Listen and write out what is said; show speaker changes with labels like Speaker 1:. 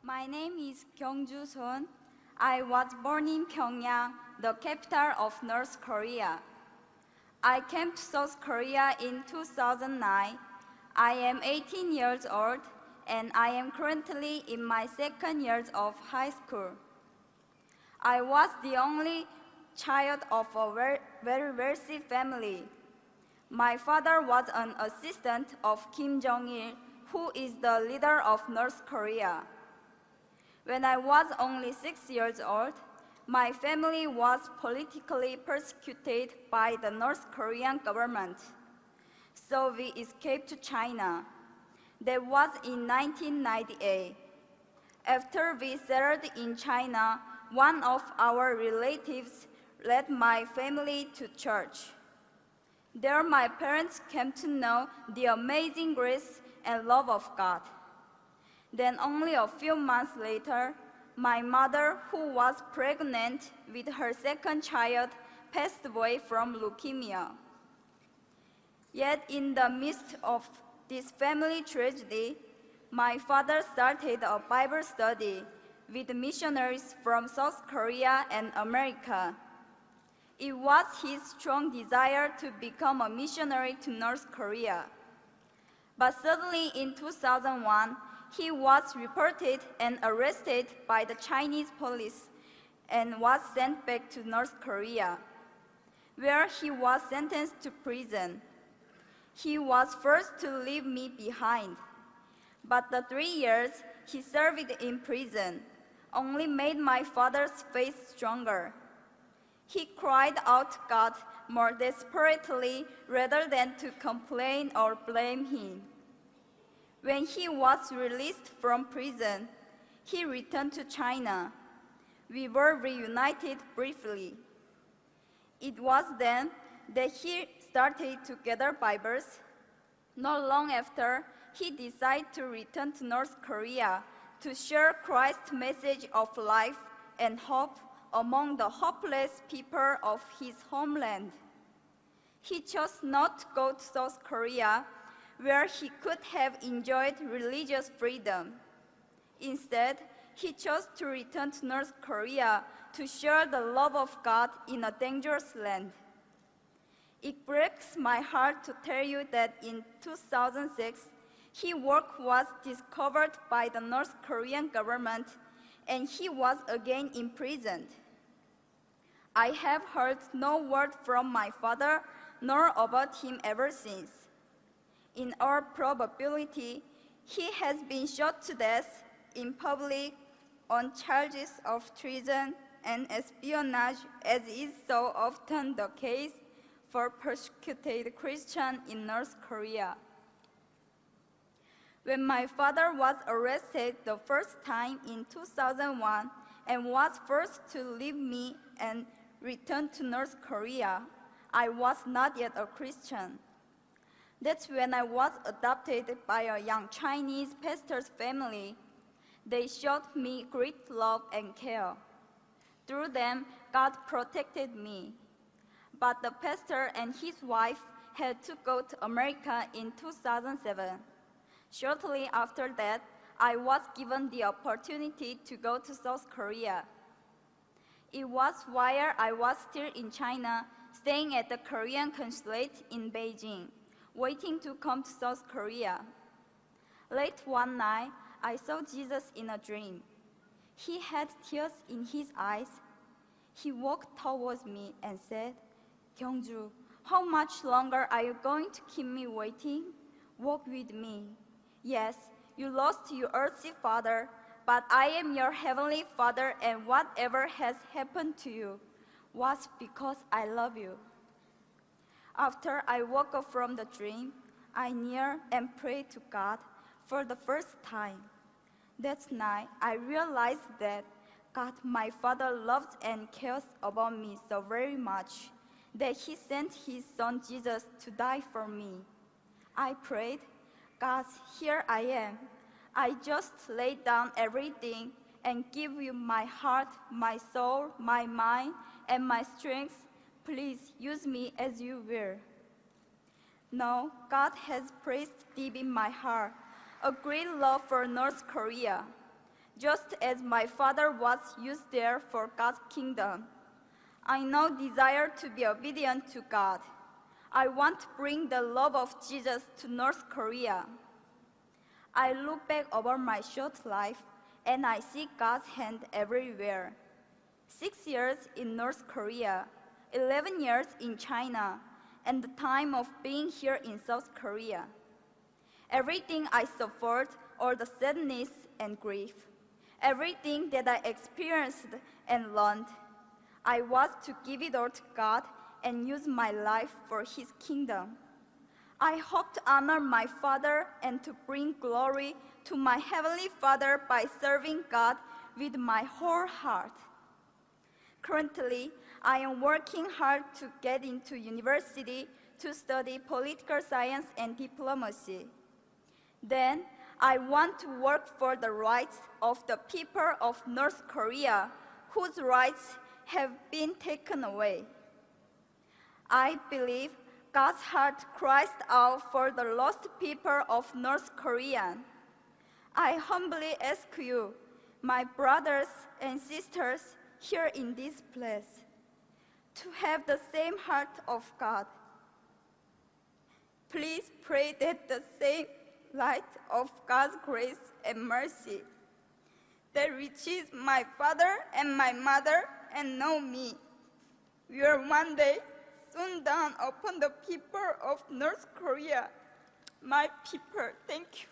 Speaker 1: My name is Kyungju Son. I was born in Pyongyang, the capital of North Korea. I came to South Korea in 2009. I am 18 years old and I am currently in my second year of high school. I was the only child of a very wealthy family. My father was an assistant of Kim Jong-il, who is the leader of North Korea. When I was only 6 years old, my family was politically persecuted by the North Korean government. So we escaped to China. That was in 1998. After we settled in China, one of our relatives led my family to church. There my parents came to know the amazing grace and love of God. Then only a few months later, my mother, who was pregnant with her second child, passed away from leukemia. Yet in the midst of this family tragedy, my father started a Bible study with missionaries from South Korea and America. It was his strong desire to become a missionary to North Korea. But suddenly in 2001, he was reported and arrested by the Chinese police and was sent back to North Korea, where he was sentenced to prison. He was forced to leave me behind, but the 3 years he served in prison only made my father's faith stronger. He cried out to God more desperately rather than to complain or blame him. When he was released from prison, he returned to China. We were reunited briefly. It was then that he started to gather Bibles. Not long after, he decided to return to North Korea to share Christ's message of life and hope among the hopeless people of his homeland. He chose not to go to South Korea, where he could have enjoyed religious freedom. Instead, he chose to return to North Korea to share the love of God in a dangerous land. It breaks my heart to tell you that in 2006, his work was discovered by the North Korean government and he was again imprisoned. I have heard no word from my father nor about him ever since. In all probability, he has been shot to death in public on charges of treason and espionage, as is so often the case for persecuted Christians in North Korea. When my father was arrested the first time in 2001 and was forced to leave me and return to North Korea, I was not yet a Christian. That's when I was adopted by a young Chinese pastor's family. They showed me great love and care. Through them, God protected me. But the pastor and his wife had to go to America in 2007. Shortly after that, I was given the opportunity to go to South Korea. It was while I was still in China, staying at the Korean consulate in Beijing, waiting to come to South Korea. Late one night, I saw Jesus in a dream. He had tears in his eyes. He walked towards me and said, "Kyungju, how much longer are you going to keep me waiting? Walk with me. Yes, you lost your earthly father, but I am your heavenly Father, and whatever has happened to you was because I love you." After I woke up from the dream, I kneeled and prayed to God for the first time. That night, I realized that God, my Father, loves and cares about me so very much that He sent His Son Jesus to die for me. I prayed, "God, here I am. I just lay down everything and give you my heart, my soul, my mind, and my strength. Please use me as you will." Now, God has placed deep in my heart a great love for North Korea. just as my father was used there for God's kingdom. I now desire to be obedient to God. I want to bring the love of Jesus to North Korea. I look back over my short life and I see God's hand everywhere. 6 years in North Korea, 11 years in China, and the time of being here in South Korea. Everything I suffered, all the sadness and grief, everything that I experienced and learned, I was to give it all to God and use my life for His kingdom. I hope to honor my Father and to bring glory to my Heavenly Father by serving God with my whole heart. Currently, I am working hard to get into university to study political science and diplomacy. Then, I want to work for the rights of the people of North Korea, whose rights have been taken away. I believe God's heart cries out for the lost people of North Korea. I humbly ask you, my brothers and sisters here in this place, to have the same heart of God. Please pray that the same light of God's grace and mercy that reaches my father and my mother and know me will one day soon dawn upon the people of North Korea. My people, thank you.